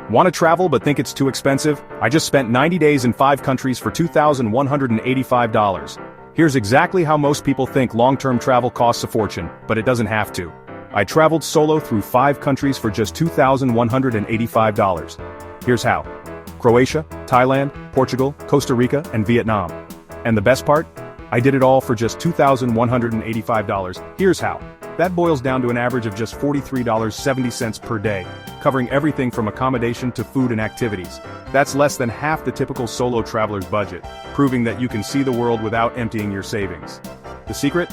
Want to travel but think it's too expensive? I just spent 90 days in 5 countries for $2,185. Here's exactly how most people think long-term travel costs a fortune, but it doesn't have to. I traveled solo through 5 countries for just $2,185. Here's how. Croatia, Thailand, Portugal, Costa Rica, and Vietnam. And the best part? I did it all for just $2,185. Here's how. That boils down to an average of just $43.70 per day, covering everything from accommodation to food and activities. That's less than half the typical solo traveler's budget, proving that you can see the world without emptying your savings. The secret?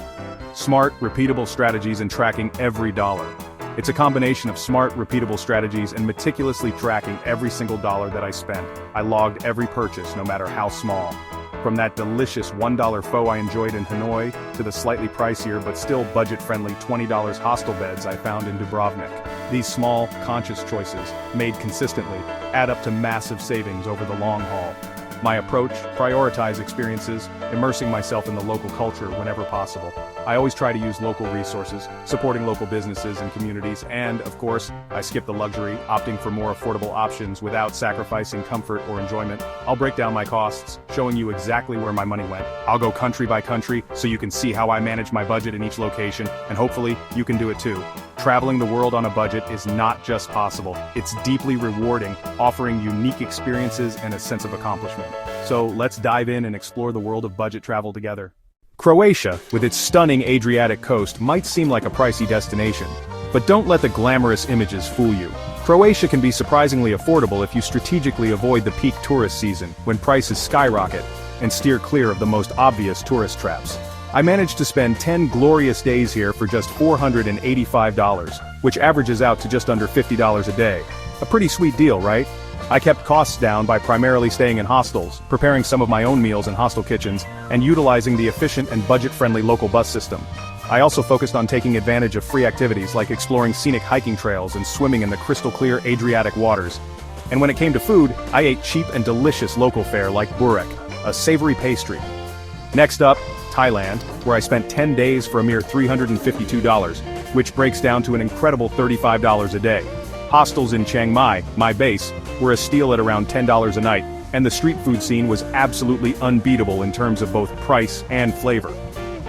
Smart, repeatable strategies and tracking every dollar. It's a combination of smart, repeatable strategies and meticulously tracking every single dollar that I spent. I logged every purchase, no matter how small. From that delicious $1 pho I enjoyed in Hanoi, to the slightly pricier but still budget-friendly $20 hostel beds I found in Dubrovnik. These small, conscious choices, made consistently, add up to massive savings over the long haul. My approach: prioritize experiences, immersing myself in the local culture whenever possible. I always try to use local resources, supporting local businesses and communities, and, of course, I skip the luxury, opting for more affordable options without sacrificing comfort or enjoyment. I'll break down my costs, showing you exactly where my money went. I'll go country by country, so you can see how I manage my budget in each location, and hopefully, you can do it too. Traveling the world on a budget is not just possible, it's deeply rewarding, offering unique experiences and a sense of accomplishment. So let's dive in and explore the world of budget travel together. Croatia, with its stunning Adriatic coast, might seem like a pricey destination. But don't let the glamorous images fool you. Croatia can be surprisingly affordable if you strategically avoid the peak tourist season, when prices skyrocket, and steer clear of the most obvious tourist traps. I managed to spend 10 glorious days here for just $485, which averages out to just under $50 a day. A pretty sweet deal, right? I kept costs down by primarily staying in hostels, preparing some of my own meals in hostel kitchens, and utilizing the efficient and budget-friendly local bus system. I also focused on taking advantage of free activities like exploring scenic hiking trails and swimming in the crystal-clear Adriatic waters. And when it came to food, I ate cheap and delicious local fare like burek, a savory pastry. Next up, Thailand, where I spent 10 days for a mere $352, which breaks down to an incredible $35 a day. Hostels in Chiang Mai, my base, were a steal at around $10 a night, and the street food scene was absolutely unbeatable in terms of both price and flavor.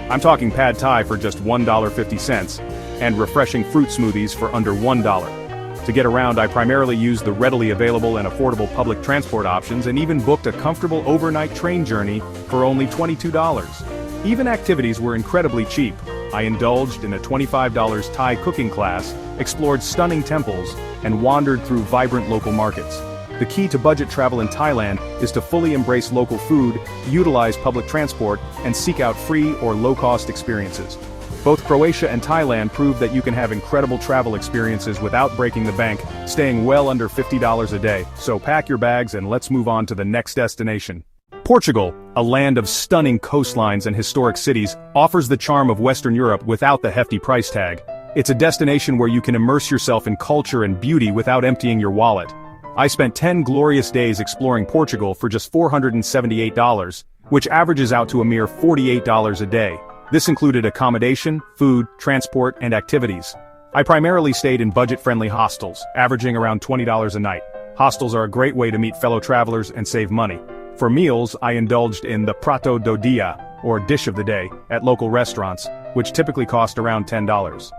I'm talking pad thai for just $1.50, and refreshing fruit smoothies for under $1. To get around, I primarily used the readily available and affordable public transport options and even booked a comfortable overnight train journey for only $22. Even activities were incredibly cheap. I indulged in a $25 Thai cooking class, explored stunning temples, and wandered through vibrant local markets. The key to budget travel in Thailand is to fully embrace local food, utilize public transport, and seek out free or low-cost experiences. Both Croatia and Thailand prove that you can have incredible travel experiences without breaking the bank, staying well under $50 a day. So pack your bags and let's move on to the next destination. Portugal, a land of stunning coastlines and historic cities, offers the charm of Western Europe without the hefty price tag. It's a destination where you can immerse yourself in culture and beauty without emptying your wallet. I spent 10 glorious days exploring Portugal for just $478, which averages out to a mere $48 a day. This included accommodation, food, transport, and activities. I primarily stayed in budget-friendly hostels, averaging around $20 a night. Hostels are a great way to meet fellow travelers and save money. For meals, I indulged in the prato do dia, or dish of the day, at local restaurants, which typically cost around $10.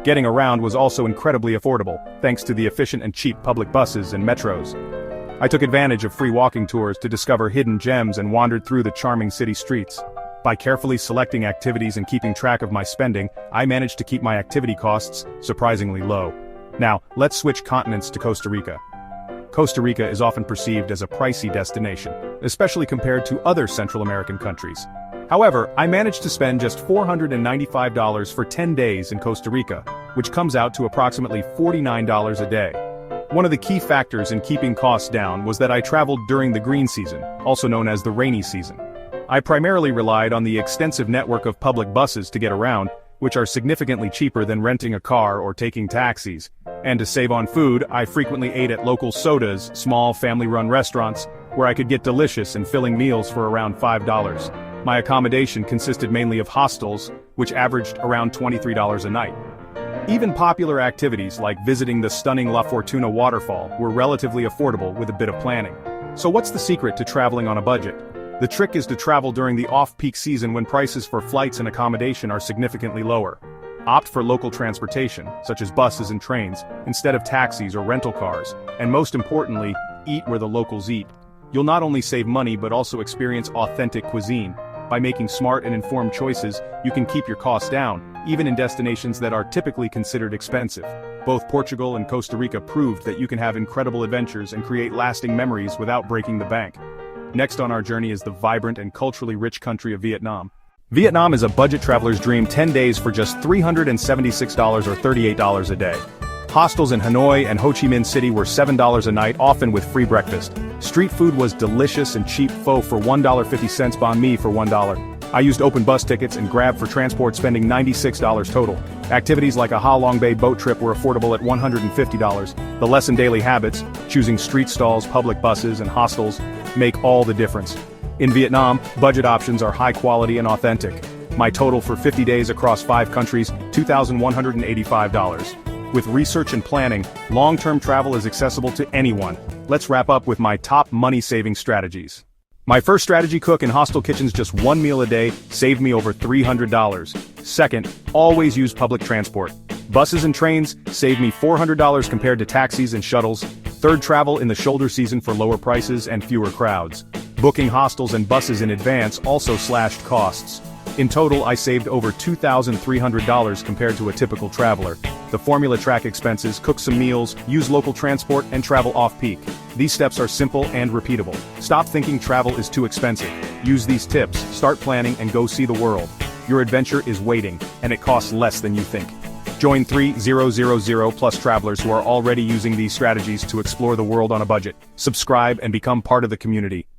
Getting around was also incredibly affordable, thanks to the efficient and cheap public buses and metros. I took advantage of free walking tours to discover hidden gems and wandered through the charming city streets. By carefully selecting activities and keeping track of my spending, I managed to keep my activity costs surprisingly low. Now, let's switch continents to Costa Rica. Costa Rica is often perceived as a pricey destination, especially compared to other Central American countries. However, I managed to spend just $495 for 10 days in Costa Rica, which comes out to approximately $49 a day. One of the key factors in keeping costs down was that I traveled during the green season, also known as the rainy season. I primarily relied on the extensive network of public buses to get around, which are significantly cheaper than renting a car or taking taxis. And to save on food, I frequently ate at local sodas, small family-run restaurants, where I could get delicious and filling meals for around $5. My accommodation consisted mainly of hostels, which averaged around $23 a night. Even popular activities like visiting the stunning La Fortuna waterfall were relatively affordable with a bit of planning. So what's the secret to traveling on a budget? The trick is to travel during the off-peak season when prices for flights and accommodation are significantly lower. Opt for local transportation, such as buses and trains, instead of taxis or rental cars, and most importantly, eat where the locals eat. You'll not only save money but also experience authentic cuisine. By making smart and informed choices, you can keep your costs down, even in destinations that are typically considered expensive. Both Portugal and Costa Rica proved that you can have incredible adventures and create lasting memories without breaking the bank. Next on our journey is the vibrant and culturally rich country of Vietnam. Vietnam is a budget traveler's dream. 10 days for just $376 or $38 a day. Hostels in Hanoi and Ho Chi Minh City were $7 a night, often with free breakfast. Street food was delicious and cheap. Pho for $1.50, banh mi for $1. I used open bus tickets and Grab for transport, spending $96 total. Activities like a Ha Long Bay boat trip were affordable at $150. The lesson daily habits, choosing street stalls, public buses, and hostels, make all the difference. In Vietnam, budget options are high quality and authentic. My total for 50 days across 5 countries, $2,185. With research and planning, long-term travel is accessible to anyone. Let's wrap up with my top money-saving strategies. My first strategy: cook in hostel kitchens. Just one meal a day saved me over $300. Second, always use public transport. Buses and trains saved me $400 compared to taxis and shuttles. Third, travel in the shoulder season for lower prices and fewer crowds. Booking hostels and buses in advance also slashed costs. In total, I saved over $2,300 compared to a typical traveler. The formula: track expenses, cook some meals, use local transport, and travel off-peak. These steps are simple and repeatable. Stop thinking travel is too expensive. Use these tips, start planning, and go see the world. Your adventure is waiting, and it costs less than you think. Join 3,000 plus travelers who are already using these strategies to explore the world on a budget. Subscribe and become part of the community.